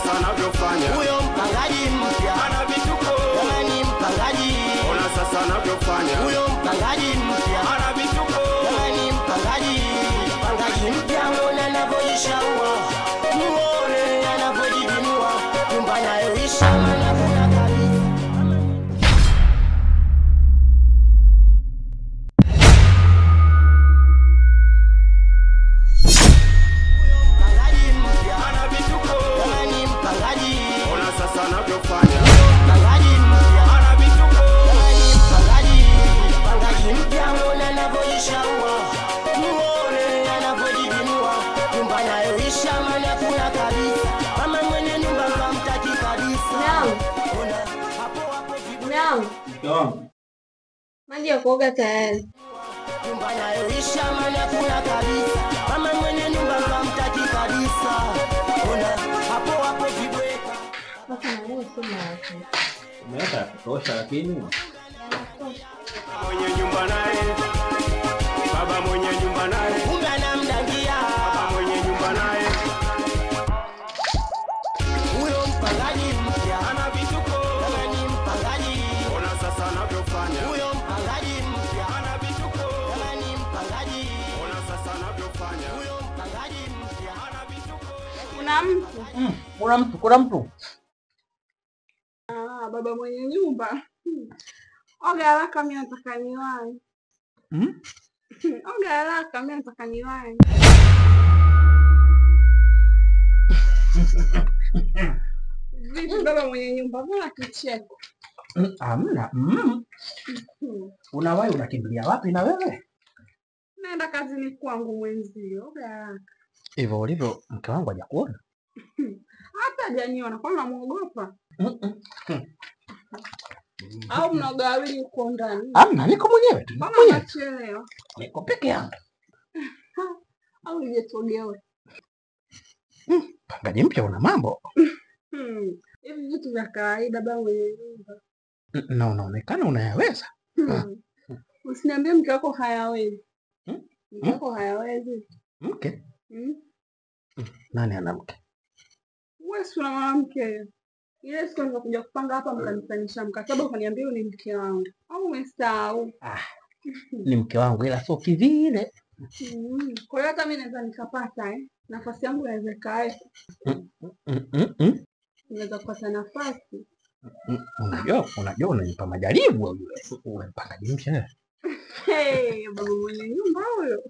sasa anavyofanya. Huyo mpangaji mpya Ana vituko. jamani mpangaji. Ona sasa anavyofanya. Huyo mpangaji mpya Ana vituko. jamani mpangaji. Mpangaji mpya muone anavyojishaua. Muone anavyojibinua. Nyumba nayoisha maana kuna kabisa. Huyo mpangaji mpya Ana vituko. jamani mpangaji. Ona sasa anavyofanya. Mpangaji mpya Ana vituko. jamani mpangaji. Mpangaji mpya muone anavyojishaua. Muone anavyojibinua. Nyumba nayoisha maana kuna kabisa. Mama mwenye nyumba hamtaki kabisa. Naam. Ona hapo hapo vibu. Naam, Mke wangu. maji ya kuoga tayari. Nyumba nayoisha maana kuna kabisa. Mama mwenye nyumba hamtaki kabisa. Ona hapo hapo vibweka. Sasa na leo sema hapo. Umeweka ya kutosha lakini Mwenye nyumba naye. Baba mwenye nyumba naye. Kumbe anamdangia. Baba mwenye nyumba naye. Huyo mpangaji mpya Ana vituko. jamani mpangaji. Ona sasa anavyofanya. Huyo mpangaji mpya Ana vituko. jamani mpangaji. Ona sasa anavyofanya. Huyo mpangaji mpya Ana vituko. Kuna mtu? kuna mtu. Baba mwenye nyumba. Oga haraka, mimi nataka niwahi. Oga haraka, mimi nataka niwahi. Vipi baba mwenye nyumba, mbona kicheko? Hamna. Unawahi unakimbilia wapi na wewe? Naenda kazini kwangu mwenzio. Oga haraka. Hivyo ulivyo mke wangu hajakuona? Hata hajaniona, kwa namuogopa. Au mnaoga wawili uko ndani? Hamna, niko mwenyewe tu. Mbona Mwenyewe. unachelewa? Niko peke yangu. Au ijetogewe? Pangaji mpya una mambo. Hivi vitu vya kawaida baba mwenye nyumba. Na unaonekana unayaweza. Usiniambie mke wako hayawezi. Hmm? Mke wako hayawezi. Mke? Hmm? Nani ana mke? Wewe si una mwanamke. Ile siku nilipokuja kupanga hapa mkanisanisha mkataba ukaniambia ni mke wangu. Au umesahau? Ni mke wangu ila sio kivile. Kwa hiyo hata mimi naweza nikapata nafasi yangu inaweza ikae. Naweza kupata nafasi. Unajua unanipa majaribu wewe mpangaji mpya. Hey, baba mwenye nyumba huyo.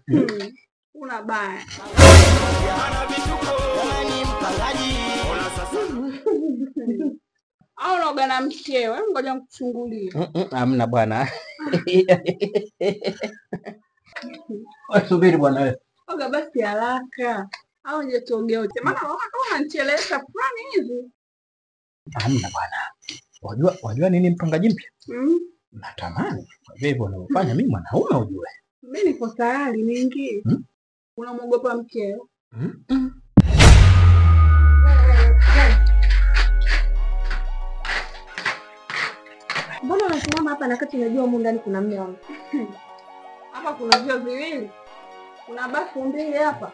Una baya. Ana vituko. jamani mpangaji. Ona sasa. Au unaoga na mkeo, ngoja nikuchungulie. Hamna bwana. Subiri bwana wewe. Oga basi haraka. Au nje tuoge wote. Maana naona kama unanichelewesha fulani hivi. Hamna bwana. Wajua nini mpangaji mpya? Natamani. Wewe unaofanya mimi mwanaume ujue. Mimi niko tayari niingie. Unamwogopa mkeo? Mbona unasimama hapa na kati unajua humu ndani kuna mume wangu? Hapa kuna vyoo viwili. Kuna bafu mbili hapa.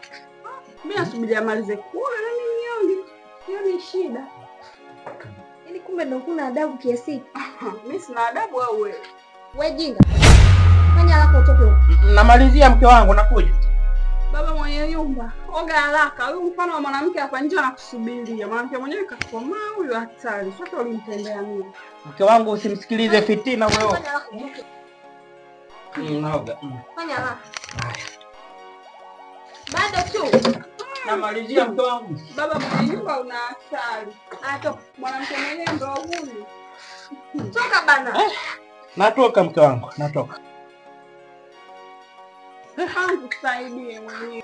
Mimi nasubiria amalize kula na mimi nionge. Hiyo ni shida. Yaani kumbe ndio kuna adabu kiasi hiki. Mimi sina adabu au wewe? Wewe jinga. Fanya haraka utoke huko. Namalizia mke wangu nakuja. Baba mwenye nyumba, oga haraka. Huyu mfano wa mwanamke hapa nje anakusubiria. Mwanamke mwenyewe kakomaa huyu hatari. Sasa ulimtendea nini? Mke wangu usimsikilize fitina wewe. Fanya haraka utoke. Naoga. Fanya haraka. Haya. Bado tu. Namalizia mke wangu. Baba mwenye nyumba una hatari. Toka. Mwanamke mwenyewe ndo huyu. Toka bana. Natoka mke wangu, natoka. Kusaidie mwenyewe.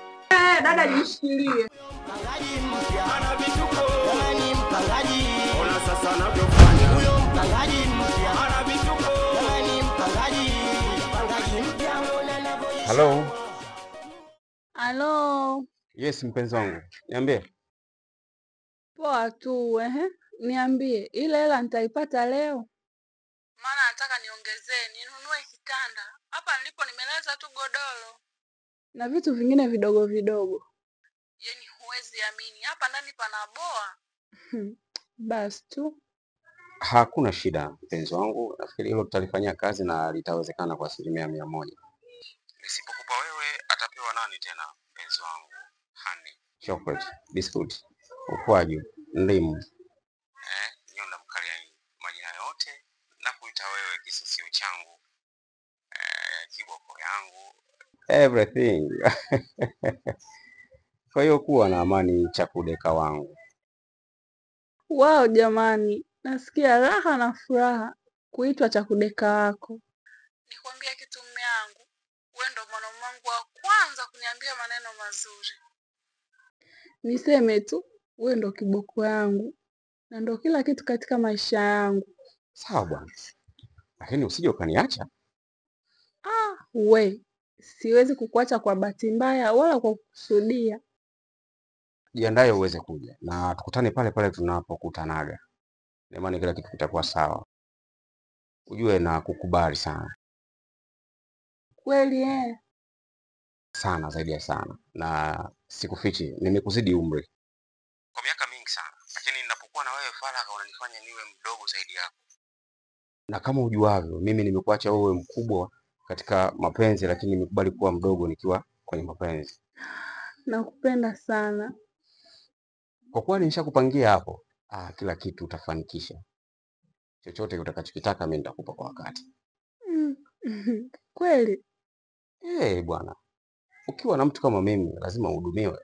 Dada jishikilie. Mpangaji mpya Ana vituko. jamani mpangaji. Ona sasa anavyofanya. Huyo mpangaji mpya Ana vituko. jamani mpangaji. Mpangaji mpya muone anavyoishi. Hello. Halo. Yes, mpenzi wangu. Niambie. Poa tu, Niambie, ile hela nitaipata leo? Maana nataka niongezee, ninunue kitanda. Hapa nilipo nimeleza tu godoro. Na vitu vingine vidogo vidogo. Yaani huwezi amini, hapa ndani pana boa. Basi tu. Hakuna shida mpenzi wangu, nafikiri hilo tutalifanyia kazi na litawezekana kwa 100%. Nisipokupa wewe atapewa nani tena mpenzi wangu? Honey, chocolate, biscuit, ukwaju, ndimu, nyonda mkaliani, majina yote na kuita wewe kisisio changu, kiboko yangu, everything. Kwa hiyo kuwa na amani Chakudeka wangu. Wao jamani, nasikia raha na furaha kuitwa Chakudeka wako. Nikwambia kitu mume wangu, wewe ndo mwanaume wangu wa kwanza kuniambia maneno mazuri. Niseme tu, wewe ndo kiboko yangu na ndo kila kitu katika maisha yangu. Sawa bwana. Lakini usije ukaniacha. We, siwezi kukuacha kwa bahati mbaya wala kwa kukusudia. Jiandae uweze kuja na tukutane pale pale tunapokutanaga. Na maana kila kitu kitakuwa sawa. Ujue na kukubali sana. Kweli Sana zaidi ya sana. Na sikufichi, nimekuzidi umri kwa miaka mingi sana. Lakini ninapokuwa na wewe faragha unanifanya niwe mdogo zaidi yako. Na kama ujuavyo, mimi nimekuacha wewe mkubwa katika mapenzi, lakini nimekubali kuwa mdogo nikiwa kwenye mapenzi. Nakupenda sana. Kwa kuwa nishakupangia hapo, kila kitu utafanikisha. Chochote utakachokitaka mimi nitakupa kwa wakati. Kweli? Bwana. Ukiwa na mtu kama mimi lazima uhudumiwe.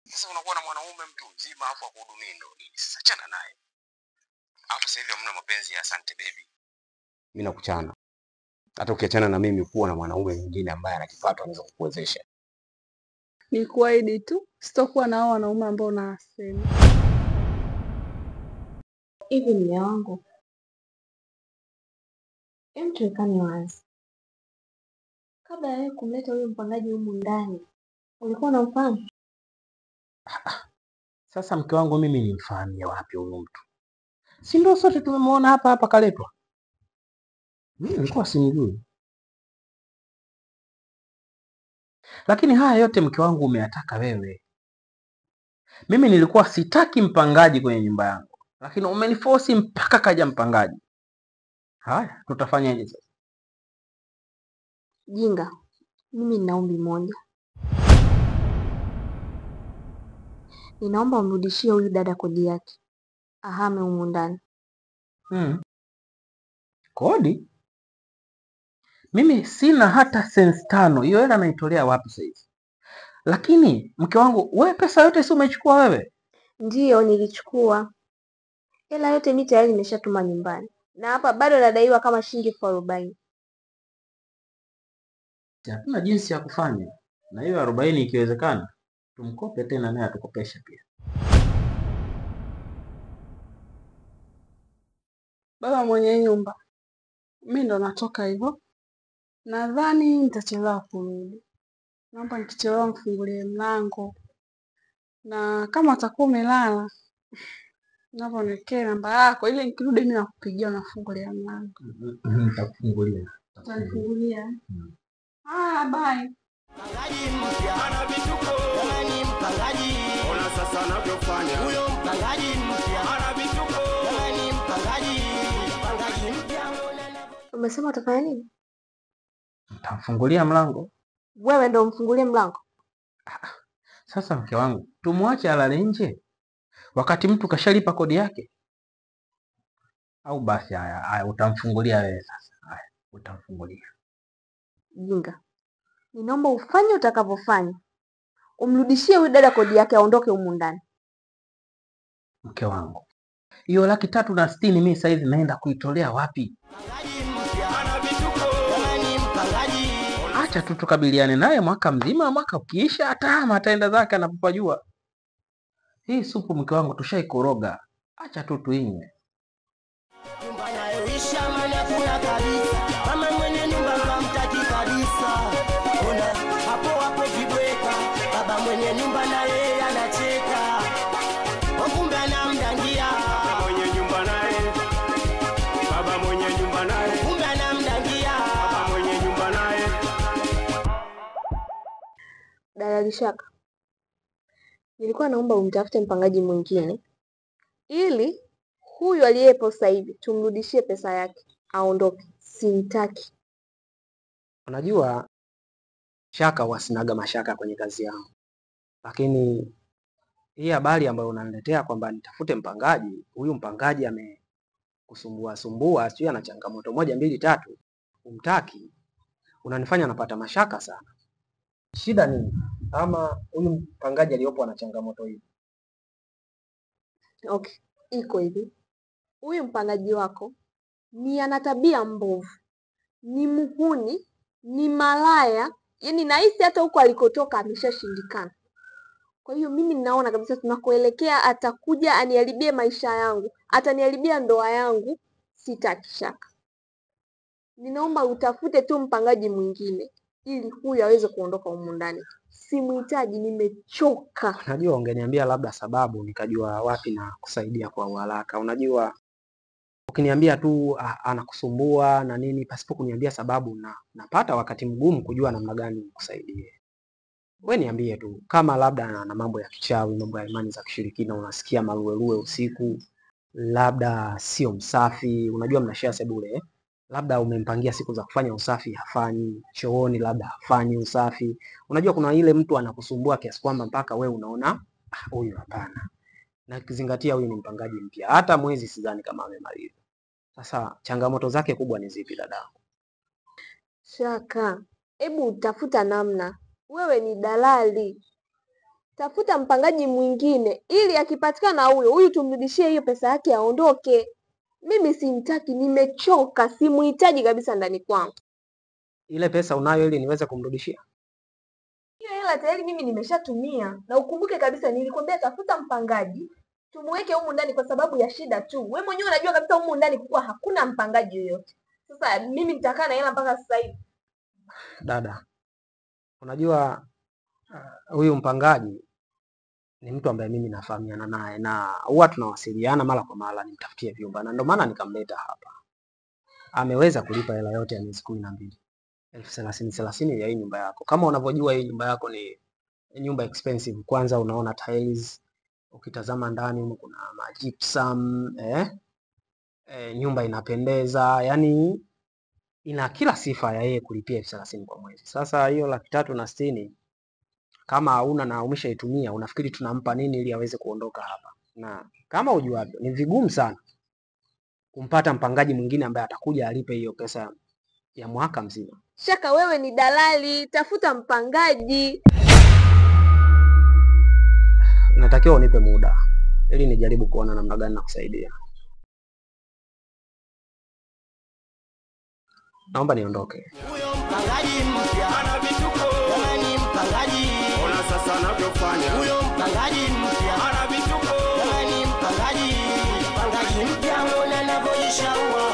Sasa unakuwa na mwanaume mtu mzima afu akuhudumie ndio nini? Sasa achana naye. Hapo sasa hivi hamna mapenzi ya asante baby. Mimi nakuchana. Hata ukiachana na mimi kuwa na mwanaume mwingine ambaye ana kipato anaweza kukuwezesha. Nikuahidi tu sitokuwa na hao wanaume ambao unasema. Hivi mume wangu, tuwekane wazi. Kabla ya wewe kumleta huyo mpangaji humu ndani, ulikuwa unamfahamu? Sasa mke wangu mimi nimfahamie wapi huyo mtu? Si ndio sote tumemwona hapa kaletwa? Mimi nilikuwa simjui. Lakini haya yote mke wangu umeyataka wewe. Mimi nilikuwa sitaki mpangaji kwenye nyumba yangu, lakini umeniforce mpaka kaja mpangaji. Haya, tutafanyaje sasa? Jinga, mimi nina ombi moja. Ninaomba umrudishie huyu dada kodi yake. Ahame humu ndani. Kodi? Mimi sina hata sense 5. Hiyo hela naitolea wapi sasa hivi? Lakini mke wangu, wewe pesa yote si umechukua wewe? Ndiyo, nilichukua. Hela yote mimi tayari nimeshatuma nyumbani. Na hapa bado nadaiwa kama shilingi 40. Hatuna jinsi ya kufanya. Na hiyo 40 ikiwezekana tumkope tena naye atukopeshe pia. Baba mwenye nyumba, mimi ndo natoka hivyo. Nadhani nitachelewa kurudi. Naomba nikichelewa mfungulie mlango. Na kama utakuwa umelala, naomba uniwekee namba yako ili nikirudi mimi nakupigia unafungulia mlango. Nitakufungulia. Utanifungulia? Bye. Mpangaji mpya ana vituko, jamani mpangaji. Ona sasa anavyofanya. Huyo mpangaji mpya Ana vituko. jamani mpangaji. Mpangaji mpya Umesema utafanya nini? Nitamfungulia mlango. Wewe ndo umfungulie mlango? Sasa mke wangu, tumwache alale nje wakati mtu kashalipa kodi yake? Au basi haya utamfungulia wewe sasa. Haya, utamfungulia. Jinga, ninaomba ufanye utakavyofanya. Umrudishie huyu dada kodi yake aondoke humu ndani. Mke wangu, hiyo 360 mimi sasa hivi naenda kuitolea wapi? ana vituko, jamani mpangaji. Acha tu tukabiliane naye mwaka mzima, mwaka ukiisha ataenda zake anapopajua. Hii supu mke wangu tushaikoroga. Acha tu tuinywe. Nyumba nayoisha maana kuna kabisa. Mama mwenye nyumba hamtaki kabisa. Ona hapo vibweka. Baba mwenye nyumba na yeye anacheka. Kumbe anamdangia. Mwenye nyumba naye. Baba mwenye nyumba naye. Kumbe anamdangia. Baba mwenye nyumba naye. Dada Lishaka, Nilikuwa naomba umtafute mpangaji mwingine ili huyu aliyepo sasa hivi tumrudishie pesa yake aondoke. Simtaki. Unajua Shaka, wasinaga mashaka kwenye kazi yangu, lakini hii habari ambayo unaniletea kwamba nitafute mpangaji, huyu mpangaji amekusumbua, sijui ana changamoto moja mbili tatu, umtaki, unanifanya napata mashaka sana. Shida nini? Ama huyu mpangaji aliyopo ana changamoto hii? Okay, iko hivi. Huyu mpangaji wako ni ana tabia mbovu, ni muhuni, ni malaya, yaani nahisi hata huko alikotoka ameshashindikana. Kwa hiyo mimi ninaona kabisa tunakoelekea atakuja aniharibie maisha yangu, ataniharibia ndoa yangu. Sitaki Shaka. Ninaomba utafute tu mpangaji mwingine ili huyu aweze kuondoka humu ndani. Simhitaji, nimechoka. Unajua, ungeniambia labda sababu nikajua wapi na kusaidia kwa uharaka. Unajua, ukiniambia tu anakusumbua na nini pasipo kuniambia sababu, na napata wakati mgumu kujua namna gani nikusaidie. We niambie tu kama labda na mambo ya kichawi, mambo ya imani za kishirikina, unasikia maluelue usiku, labda sio msafi. Unajua mnashare sebule, labda umempangia siku za kufanya usafi hafanyi, chooni labda hafanyi usafi. Unajua kuna ile mtu anakusumbua kiasi kwamba mpaka we unaona huyu hapana. Na kizingatia huyu ni mpangaji mpya, hata mwezi sidhani kama amemaliza. Sasa changamoto zake kubwa ni zipi dadangu? Shaka, hebu utafuta namna. Wewe ni dalali, tafuta mpangaji mwingine ili akipatikana huyu tumrudishie hiyo pesa yake aondoke. Mimi simtaki, nimechoka, simuhitaji kabisa ndani kwangu. Ile pesa unayo ili niweze kumrudishia? Hiyo hela tayari mimi nimeshatumia, na ukumbuke kabisa nilikwambia tafuta mpangaji tumuweke humu ndani kwa sababu ya shida tu. Wewe mwenyewe unajua kabisa humu ndani kulikuwa hakuna mpangaji yoyote. Sasa mimi nitakaa na hela mpaka sasa hivi? Dada, unajua huyu mpangaji ni mtu ambaye mimi nafahamiana naye na huwa tunawasiliana mara kwa mara nimtafutie vyumba, na ndio maana nikamleta hapa. Ameweza kulipa hela yote ya miezi 12, 30,000 ya hii nyumba yako. Kama unavyojua hii nyumba yako ni nyumba expensive. Kwanza unaona tiles, ukitazama ndani huko kuna gypsum, nyumba inapendeza, yani ina kila sifa ya yeye kulipia 30,000 kwa mwezi. Sasa hiyo 360,000 kama hauna na umeshaitumia, unafikiri tunampa nini ili aweze kuondoka hapa? Na kama ujuavyo ni vigumu sana kumpata mpangaji mwingine ambaye atakuja alipe hiyo pesa ya mwaka mzima. Shaka, wewe ni dalali, tafuta mpangaji. Natakiwa unipe muda ili nijaribu kuona namna gani na kusaidia. Naomba niondoke. Huyo mpangaji mpya ana vituko, jamani mpangaji. Ona sasa anavyofanya. Huyo mpangaji mpya ana vituko, jamani mpangaji. Mpangaji mpya muone anavyojishaua,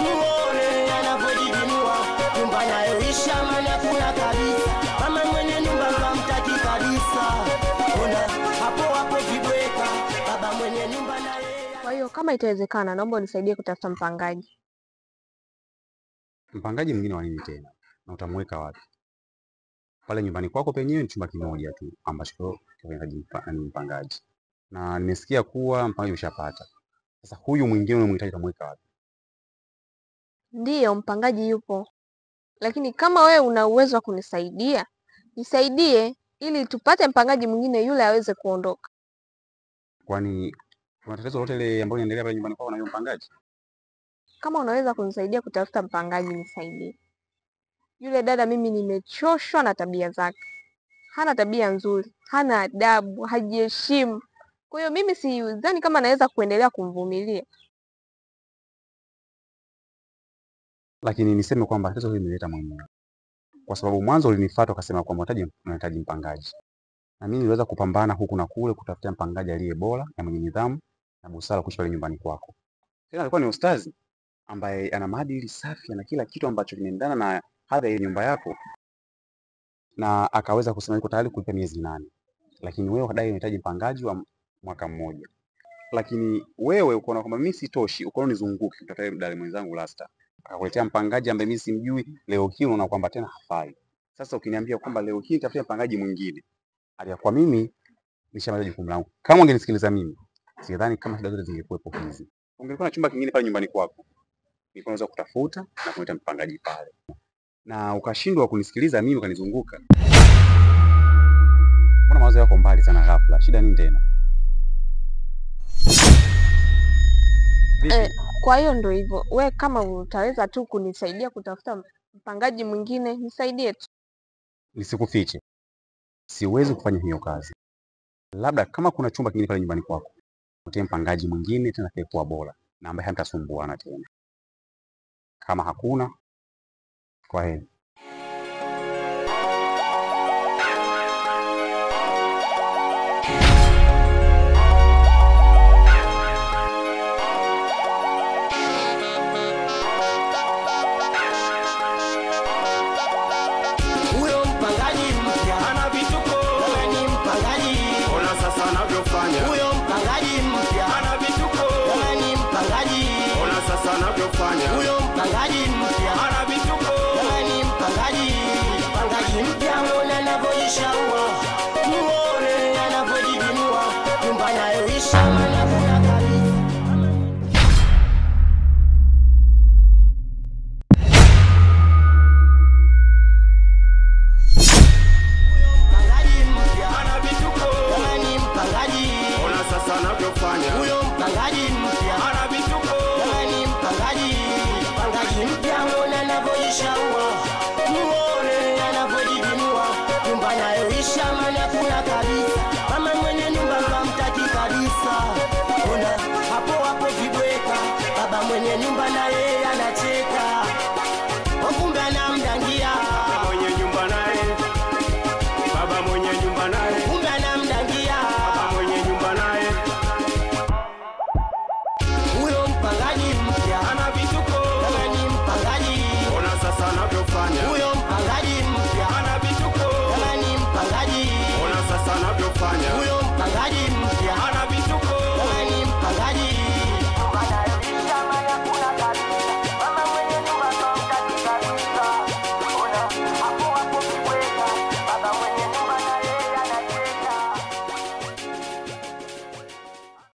muone anavyojibinua. Nyumba nayoisha maana kuna kabisa, mama mwenye nyumba hamtaki kabisa. Ona hapo vibweka, baba mwenye nyumba naye. Kwa hiyo kama itawezekana, naomba unisaidie kutafuta mpangaji. Mpangaji mwingine wa nini tena? Na utamweka wapi? Pale nyumbani kwako penyewe ni chumba kimoja tu ambacho kinahitaji mpangaji. Na nimesikia kuwa mpangaji umeshapata. Sasa huyu mwingine unamhitaji utamweka wapi? Ndiyo, mpangaji yupo, lakini kama wewe una uwezo wa kunisaidia, nisaidie ili tupate mpangaji mwingine yule aweze kuondoka. Kwani kuna tatizo lolote ile ambalo linaendelea pale nyumbani kwako na yule mpangaji? Kama unaweza kunisaidia kutafuta mpangaji, nisaidie. Yule dada mimi nimechoshwa na tabia zake. Hana tabia nzuri, hana adabu, hajiheshimu. Kwa hiyo mimi sidhani kama naweza kuendelea kumvumilia. Lakini niseme kwamba tatizo hili nimeleta mwenyewe. Kwa sababu mwanzo ulinifuata ukasema kwamba unahitaji mpangaji. Na mimi niliweza kupambana huku na kule kutafutia mpangaji aliye bora na mwenye nidhamu na busara kuishi pale nyumbani kwako. Tena alikuwa ni ustazi ambaye ana maadili safi na kila kitu ambacho kinaendana na hadhi ya nyumba yako. Na akaweza kusema yuko tayari kulipa miezi 8. Lakini wewe unadai unahitaji mpangaji wa mwaka mmoja. Lakini wewe ukaona kwamba mimi sitoshi, ukaona nizunguke mtatae mdali mwenzangu Lasta. Akakuletea mpangaji ambaye mimi simjui, leo hii unaona kwamba tena hafai. Sasa ukiniambia kwamba leo hii nitafutia mpangaji mwingine, aliyakuwa mimi nishamaliza jukumu langu. Kama ungenisikiliza mimi, sidhani kama shida zote zingekuwepo hizi. Ungekuwa na chumba kingine pale nyumbani kwako. Nilikuwa naweza kutafuta na kuleta mpangaji pale. Na ukashindwa kunisikiliza mimi ukanizunguka. Mbona mawazo yako mbali sana ghafla? Shida nini tena? Kwa hiyo ndio hivyo. We kama utaweza tu kunisaidia kutafuta mpangaji mwingine, nisaidie tu. Nisikufiche. Siwezi kufanya hiyo kazi. Labda kama kuna chumba kingine pale nyumbani kwako, utie mpangaji mwingine tena kwa bora na ambaye hamtasumbuana tena. Kama hakuna, kwa heri. Huyo mpangaji mpya ana vituko. Wewe ni mpangaji, Ona sasa anavyofanya. huyo mpangaji mpya Ana vituko. wewe ni mpangaji, Ona sasa anavyofanya. huyo mpangaji mpya Ana vituko. wewe ni mpangaji. Mpangaji mpya muone anavyojishaua, muone anavyojibinua, nyumba nayoishi maana kuna kabisa. Mpangaji mpya Ana vituko. wewe ni mpangaji, Ona sasa anavyofanya. huyo mpangaji mpya Ana vituko. wewe ni mpangaji. Mpangaji mpya muone anavyojishaua, muone anavyojibinua, nyumba nayoishi maana kuna kabisa. Mama mwenye nyumba hamtaki kabisa, ona hapo hapo vibweka, baba mwenye nyumba naye